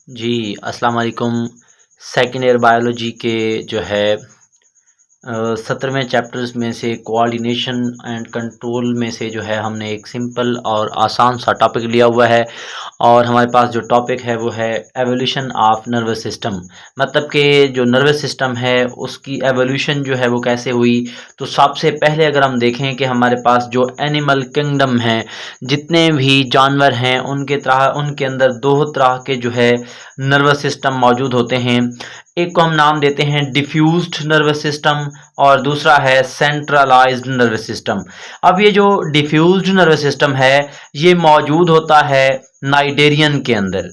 जी, अस्सलाम वालेकुम। Second year biology के जो है 17वें चैप्टर्स में से कोऑर्डिनेशन एंड कंट्रोल में से जो है हमने एक सिंपल और आसान सा टॉपिक लिया हुआ है और हमारे पास जो टॉपिक है वो है एवोल्यूशन ऑफ नर्वस सिस्टम। मतलब कि जो नर्वस सिस्टम है उसकी एवोल्यूशन जो है वो कैसे हुई। तो सबसे पहले अगर हम देखें कि हमारे पास जो एनिमल किंगडम है, जितने भी जानवर हैं उनके अंदर दो तरह के जो है नर्वस सिस्टम मौजूद होते हैं। एक को हम नाम देते हैं डिफ्यूज्ड नर्वस सिस्टम और दूसरा है सेंट्रलाइज्ड नर्वस सिस्टम। अब ये जो डिफ्यूज्ड नर्वस सिस्टम है ये मौजूद होता है नाइडेरियन के अंदर।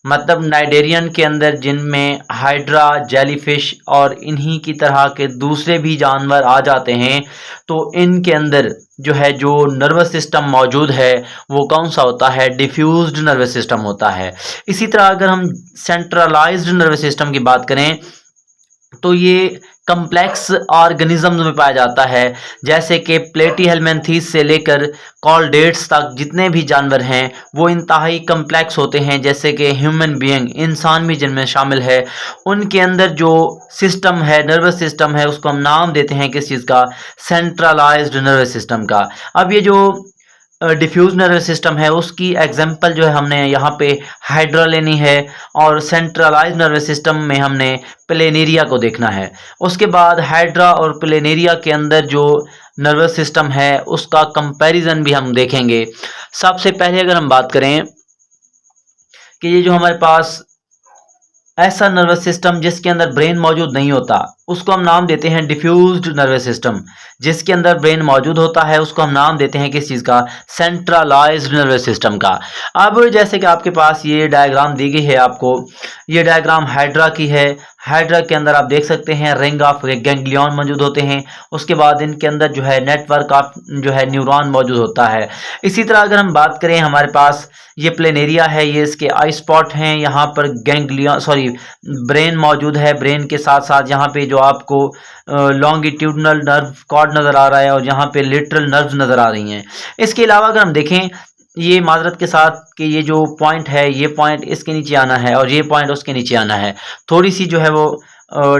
मतलब नाइडेरियन के अंदर जिनमें हाइड्रा, जेलीफिश और इन्हीं की तरह के दूसरे भी जानवर आ जाते हैं। तो इनके अंदर जो नर्वस सिस्टम मौजूद है वो कौन सा होता है? डिफ्यूज्ड नर्वस सिस्टम होता है। इसी तरह अगर हम सेंट्रलाइज्ड नर्वस सिस्टम की बात करें तो ये कम्प्लेक्स ऑर्गेनिजम्स में पाया जाता है, जैसे कि प्लेटीहेल्मिन्थीस से लेकर कॉर्डेट्स तक जितने भी जानवर हैं वो इंतहाई कम्प्लेक्स होते हैं। जैसे कि ह्यूमन बीइंग, इंसान भी जिनमें शामिल है, उनके अंदर जो सिस्टम है, नर्वस सिस्टम है, उसको हम नाम देते हैं किस चीज़ का? सेंट्रलाइज्ड नर्वस सिस्टम का। अब ये जो डिफ्यूज नर्वस सिस्टम है उसकी एग्जांपल जो है हमने यहाँ पे हाइड्रा लेनी है और सेंट्रलाइज्ड नर्वस सिस्टम में हमने प्लेनेरिया को देखना है। उसके बाद हाइड्रा और प्लेनेरिया के अंदर जो नर्वस सिस्टम है उसका कंपैरिजन भी हम देखेंगे। सबसे पहले अगर हम बात करें कि ये जो हमारे पास ऐसा नर्वस सिस्टम जिसके अंदर ब्रेन मौजूद नहीं होता उसको हम नाम देते हैं डिफ्यूज्ड नर्वस सिस्टम। जिसके अंदर ब्रेन मौजूद होता है उसको हम नाम देते हैं किस चीज़ का? सेंट्रलाइज्ड नर्वस सिस्टम का। अब जैसे कि आपके पास ये डायग्राम दी गई है, आपको ये डायग्राम हाइड्रा की है। हाइड्रा के अंदर आप देख सकते हैं रिंग ऑफ गैंग्लियन मौजूद होते हैं। उसके बाद इनके अंदर जो है नेटवर्क ऑफ जो है न्यूरॉन मौजूद होता है। इसी तरह अगर हम बात करें, हमारे पास ये प्लेनेरिया है, ये इसके आई स्पॉट हैं, यहाँ पर ब्रेन मौजूद है। ब्रेन के साथ साथ यहाँ पे जो आपको लॉन्गिट्यूडनल नर्व कॉर्ड नज़र आ रहा है और यहाँ पे लेटरल नर्व्स नज़र आ रही हैं। इसके अलावा अगर हम देखें, ये माजरत के साथ कि ये जो पॉइंट है ये पॉइंट इसके नीचे आना है और ये पॉइंट उसके नीचे आना है। थोड़ी सी जो है वो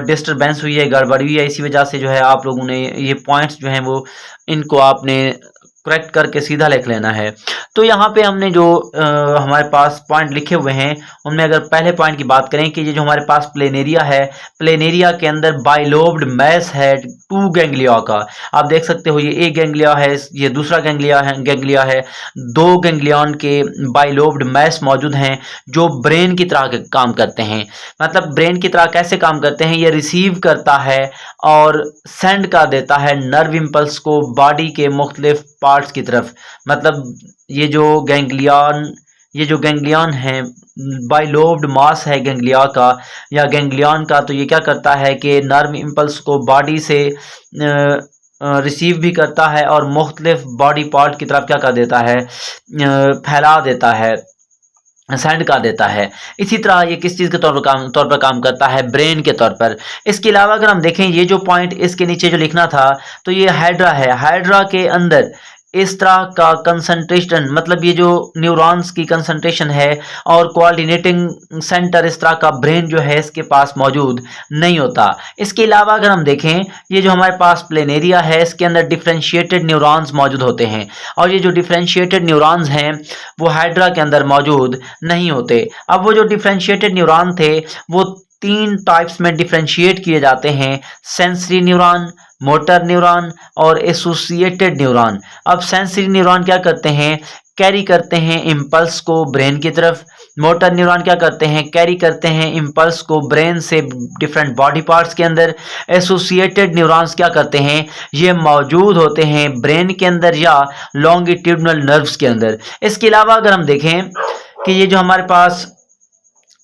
डिस्टरबेंस हुई है, गड़बड़ी हुई है, इसी वजह से जो है आप लोगों ने ये पॉइंट्स जो हैं वो इनको आपने करेक्ट करके सीधा लिख लेना है। तो यहाँ पे हमने जो हमारे पास पॉइंट लिखे हुए हैं उनमें अगर पहले पॉइंट की बात करें कि ये जो हमारे पास प्लेनेरिया है, प्लेनेरिया के अंदर बाइलोब्ड मैस है 2 गैंग्लिया का। आप देख सकते हो ये एक गैंग्लिया है, ये दूसरा गैंग्लिया है। 2 गैंग्लियन के बाइलोब्ड मैस मौजूद हैं जो ब्रेन की तरह के काम करते हैं। मतलब ब्रेन की तरह कैसे काम करते हैं? ये रिसीव करता है और सेंड कर देता है नर्व इम्पल्स को बॉडी के मुख्तलिफ पार्ट्स की तरफ। मतलब ये जो गैंग्लियन है, बाइलोब्ड मास है गैंग्लिया का या गैंग्लियन का, तो ये क्या करता है कि नर्व इम्पल्स को बॉडी से रिसीव भी करता है और मुख्तलिफ बॉडी पार्ट की तरफ क्या कर देता है? फैला देता है, सेंड कर देता है। इसी तरह ये किस चीज़ के तौर पर काम करता है? ब्रेन के तौर पर। इसके अलावा अगर हम देखें, ये जो पॉइंट इसके नीचे जो लिखना था, तो ये हाइड्रा है। हाइड्रा के अंदर इस तरह का कंसंट्रेशन, मतलब ये जो न्यूरॉन्स की कंसंट्रेशन है और कोऑर्डिनेटिंग सेंटर इस तरह का ब्रेन जो है इसके पास मौजूद नहीं होता। इसके अलावा अगर हम देखें, ये जो हमारे पास प्लेनेरिया है इसके अंदर डिफरेंशिएटेड न्यूरॉन्स मौजूद होते हैं और ये जो डिफरेंशिएटेड न्यूरॉन्स हैं वो हाइड्रा के अंदर मौजूद नहीं होते। अब वो जो डिफरेंशिएटेड न्यूरॉन थे वो 3 टाइप्स में डिफरेंशिएट किए जाते हैं: सेंसरी न्यूरॉन, मोटर न्यूरॉन और एसोसिएटेड न्यूरॉन। अब सेंसरी न्यूरॉन क्या करते हैं? कैरी करते हैं इम्पल्स को ब्रेन की तरफ। मोटर न्यूरॉन क्या करते हैं? कैरी करते हैं इम्पल्स को ब्रेन से डिफरेंट बॉडी पार्ट्स के अंदर। एसोसिएटेड न्यूरॉन्स क्या करते हैं? ये मौजूद होते हैं ब्रेन के अंदर या लॉन्गिट्यूडनल नर्व्स के अंदर। इसके अलावा अगर हम देखें कि ये जो हमारे पास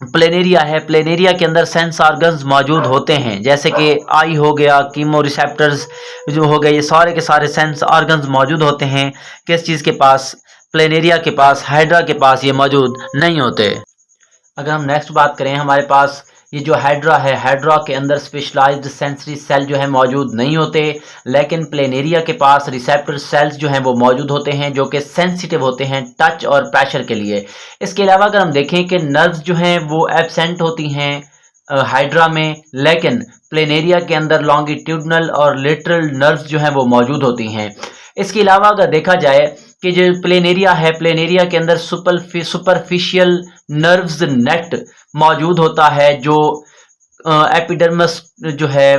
प्लेनेरिया है, प्लेनेरिया के अंदर सेंस ऑर्गन्स मौजूद होते हैं, जैसे कि आई हो गया, कीमो रिसेप्टर्स जो हो गए, ये सारे के सारे सेंस ऑर्गन्स मौजूद होते हैं। किस चीज़ के पास? प्लेनेरिया के पास, हाइड्रा के पास ये मौजूद नहीं होते। अगर हम नेक्स्ट बात करें, हमारे पास ये जो हाइड्रा है, हाइड्रा के अंदर स्पेशलाइज्ड सेंसरी सेल जो है मौजूद नहीं होते, लेकिन प्लेनेरिया के पास रिसेप्टर सेल्स जो हैं वो मौजूद होते हैं जो कि सेंसिटिव होते हैं टच और प्रेशर के लिए। इसके अलावा अगर हम देखें कि नर्व्स जो हैं वो एब्सेंट होती हैं हाइड्रा में, लेकिन प्लेनेरिया के अंदर लॉन्गिट्यूडनल और लेटरल नर्व्स जो हैं वो मौजूद होती हैं। इसके अलावा अगर देखा जाए कि जो प्लेनेरिया है, प्लेनेरिया के अंदर सुपरफिशियल नर्व्स नेट मौजूद होता है जो एपिडर्मस जो है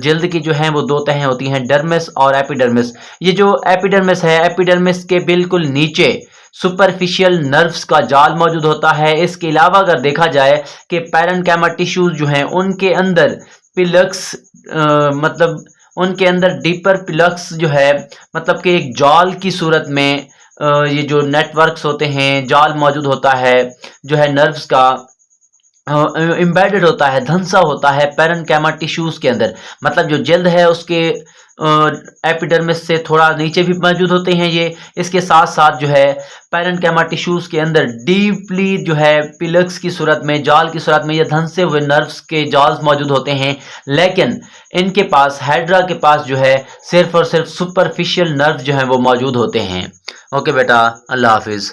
जल्द की जो है वो दो तहें होती हैं, डर्मिस और एपिडर्मिस। ये जो एपिडर्मिस है, एपिडर्मिस के बिल्कुल नीचे सुपरफिशियल नर्व्स का जाल मौजूद होता है। इसके अलावा अगर देखा जाए कि पैरेन्काइमा टिश्यूज जो हैं उनके अंदर पिलक्स मतलब उनके अंदर डीपर पिलक्स जो है मतलब कि एक जाल की सूरत में ये जो नेटवर्क्स होते हैं, जाल मौजूद होता है जो है नर्व्स का, एम्बेडेड होता है, धंसा होता है पैरेन्काइमा टिश्यूज के अंदर। मतलब जो जल्द है उसके एपिडर्मिस से थोड़ा नीचे भी मौजूद होते हैं ये। इसके साथ साथ जो है पैरेन्काइमा टिश्यूज के अंदर डीपली जो है पिलक्स की सूरत में, जाल की सूरत में ये धंसे हुए नर्व्स के जाल्स मौजूद होते हैं। लेकिन इनके पास, हाइड्रा के पास जो है सिर्फ और सिर्फ सुपरफिशियल नर्व जो है वो मौजूद होते हैं। ओके बेटा, अल्लाह हाफिज़।